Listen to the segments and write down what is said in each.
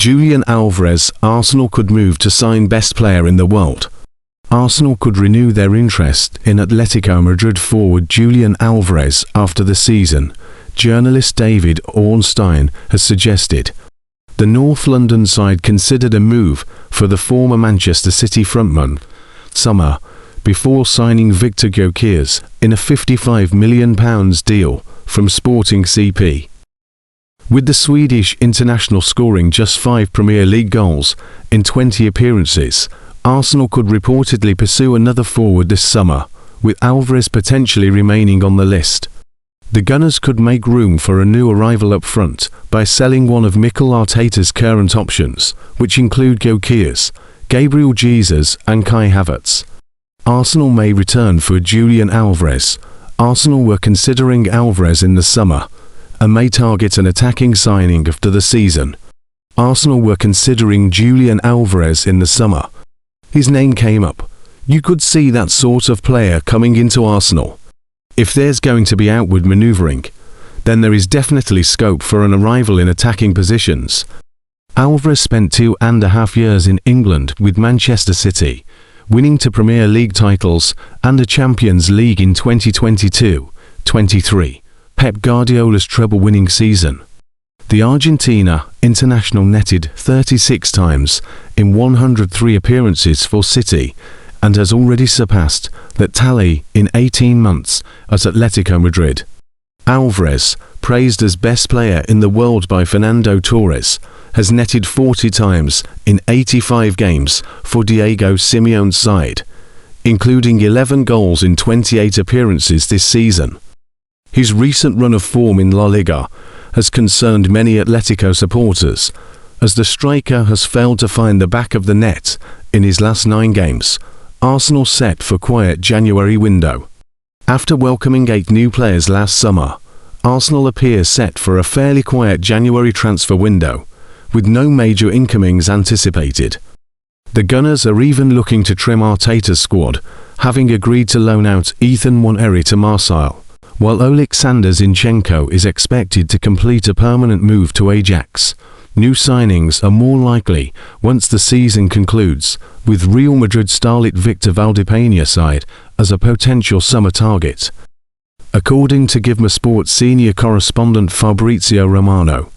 Julian Alvarez. Arsenal could move to sign best player in the world. Arsenal could renew their interest in Atletico Madrid forward Julian Alvarez after the season, journalist David Ornstein has suggested. The North London side considered a move for the former Manchester City frontman summer before signing Victor Gyökeres in a £55 million deal from Sporting CP. With the Swedish international scoring just 5 Premier League goals in 20 appearances, Arsenal could reportedly pursue another forward this summer, with Alvarez potentially remaining on the list. The Gunners could make room for a new arrival up front by selling one of Mikel Arteta's current options, which include Gyökeres, Gabriel Jesus and Kai Havertz. Arsenal may return for Julian Alvarez. Arsenal were considering Alvarez in the summer and may target an attacking signing after the season. Arsenal were considering Julian Alvarez in the summer. His name came up. You could see that sort of player coming into Arsenal. If there's going to be outward manoeuvring, then there is definitely scope for an arrival in attacking positions. Alvarez spent 2.5 years in England with Manchester City, winning 2 Premier League titles and a Champions League in 2022-23, Pep Guardiola's treble-winning season. The Argentina international netted 36 times in 103 appearances for City and has already surpassed that tally in 18 months at Atletico Madrid. Alvarez, praised as best player in the world by Fernando Torres, has netted 40 times in 85 games for Diego Simeone's side, including 11 goals in 28 appearances this season. His recent run of form in La Liga has concerned many Atletico supporters, as the striker has failed to find the back of the net in his last 9 games. Arsenal set for quiet January window. After welcoming 8 new players last summer, Arsenal appears set for a fairly quiet January transfer window, with no major incomings anticipated. The Gunners are even looking to trim Arteta's squad, having agreed to loan out Ethan Nwaneri to Marseille, while Oleksandr Zinchenko is expected to complete a permanent move to Ajax. New signings are more likely once the season concludes, with Real Madrid starlet Victor Valdepeña side as a potential summer target. According to bbcsport senior correspondent Fabrizio Romano,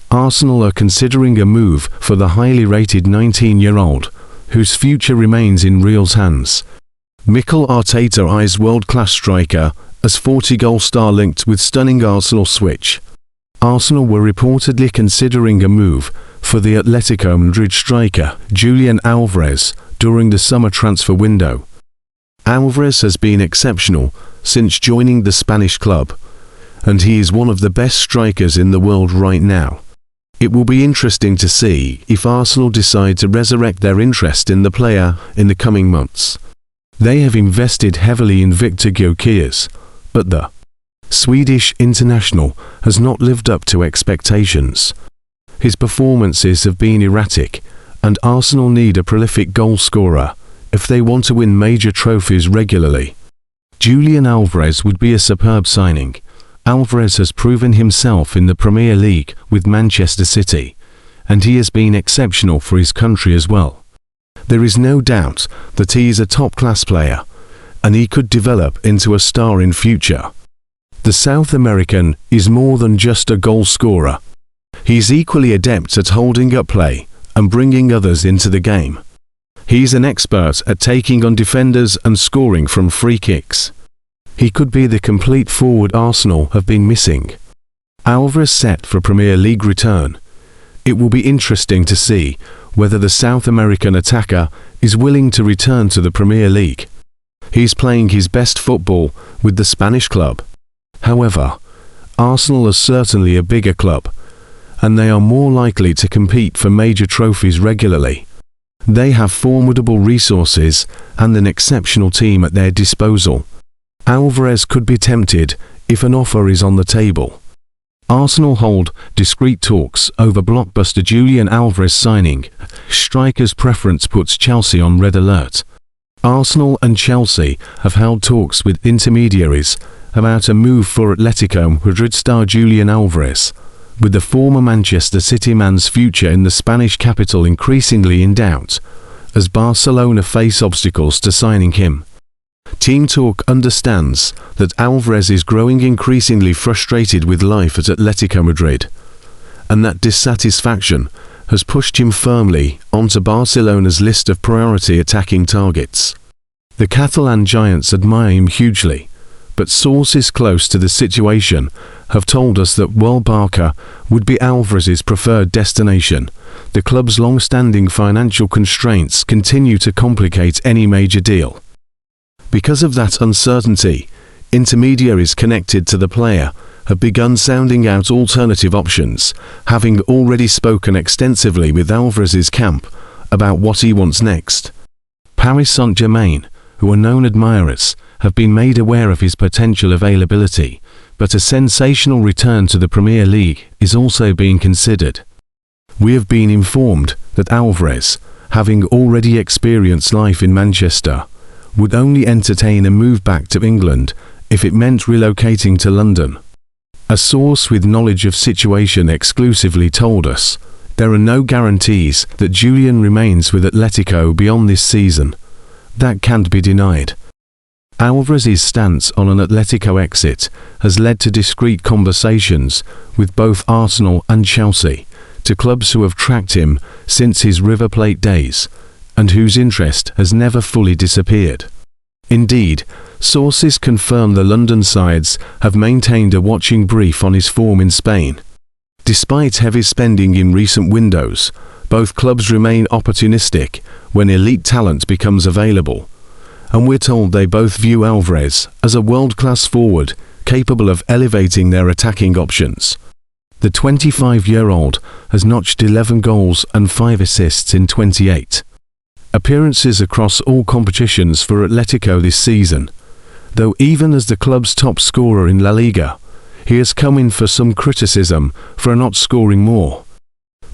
Arsenal are considering a move for the highly rated 19-year-old, whose future remains in Real's hands. Mikel Arteta eyes world-class striker as 40-goal star linked with stunning Arsenal switch. Arsenal were reportedly considering a move for the Atletico Madrid striker Julian Alvarez during the summer transfer window. Alvarez has been exceptional since joining the Spanish club, and he is one of the best strikers in the world right now. It will be interesting to see if Arsenal decide to resurrect their interest in the player in the coming months. They have invested heavily in Victor Gyökeres, but the Swedish international has not lived up to expectations. His performances have been erratic, and Arsenal need a prolific goal scorer if they want to win major trophies regularly. Julian Alvarez would be a superb signing. Alvarez has proven himself in the Premier League with Manchester City, and he has been exceptional for his country as well. There is no doubt that he is a top-class player, and he could develop into a star in future. The South American is more than just a goal scorer. He is equally adept at holding up play and bringing others into the game. He is an expert at taking on defenders and scoring from free kicks. He could be the complete forward Arsenal have been missing. Alvarez set for Premier League return. It will be interesting to see whether the South American attacker is willing to return to the Premier League. He is playing his best football with the Spanish club. However, Arsenal is certainly a bigger club, and they are more likely to compete for major trophies regularly. They have formidable resources and an exceptional team at their disposal. Alvarez could be tempted if an offer is on the table. Arsenal hold discreet talks over blockbuster Julian Alvarez signing. Striker's preference puts Chelsea on red alert. Arsenal and Chelsea have held talks with intermediaries about a move for Atletico Madrid star Julian Alvarez. with the former Manchester City man's future in the Spanish capital increasingly in doubt, as Barcelona face obstacles to signing him. Team Talk understands that Alvarez is growing increasingly frustrated with life at Atletico Madrid, and that dissatisfaction has pushed him firmly onto Barcelona's list of priority attacking targets. The Catalan giants admire him hugely, but sources close to the situation have told us that while Barca would be Alvarez's preferred destination, the club's long-standing financial constraints continue to complicate any major deal. Because of that uncertainty, intermediaries connected to the player have begun sounding out alternative options, having already spoken extensively with Alvarez's camp about what he wants next. Paris Saint-Germain, who are known admirers, have been made aware of his potential availability, but a sensational return to the Premier League is also being considered. We have been informed that Alvarez, having already experienced life in Manchester, would only entertain a move back to England if it meant relocating to London. A source with knowledge of situation exclusively told us there are no guarantees that Julian remains with Atletico beyond this season. That can't be denied. Alvarez's stance on an Atletico exit has led to discreet conversations with both Arsenal and Chelsea, to clubs who have tracked him since his River Plate days, and whose interest has never fully disappeared. Indeed, sources confirm the London sides have maintained a watching brief on his form in Spain. Despite heavy spending in recent windows, both clubs remain opportunistic when elite talent becomes available, and we're told they both view Alvarez as a world-class forward capable of elevating their attacking options. The 25-year-old has notched 11 goals and 5 assists in 28 appearances across all competitions for Atletico this season, though even as the club's top scorer in La Liga, he has come in for some criticism for not scoring more.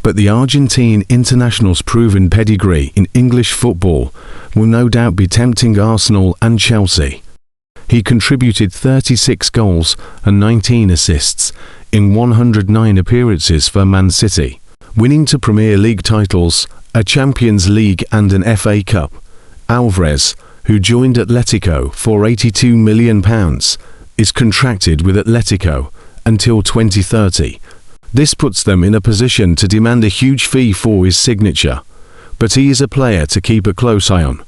But the Argentine international's proven pedigree in English football will no doubt be tempting Arsenal and Chelsea. He contributed 36 goals and 19 assists in 109 appearances for Man City, winning 2 Premier League titles, a Champions League and an FA Cup. Alvarez, who joined Atletico for £82 million, is contracted with Atletico until 2030. This puts them in a position to demand a huge fee for his signature, but he is a player to keep a close eye on.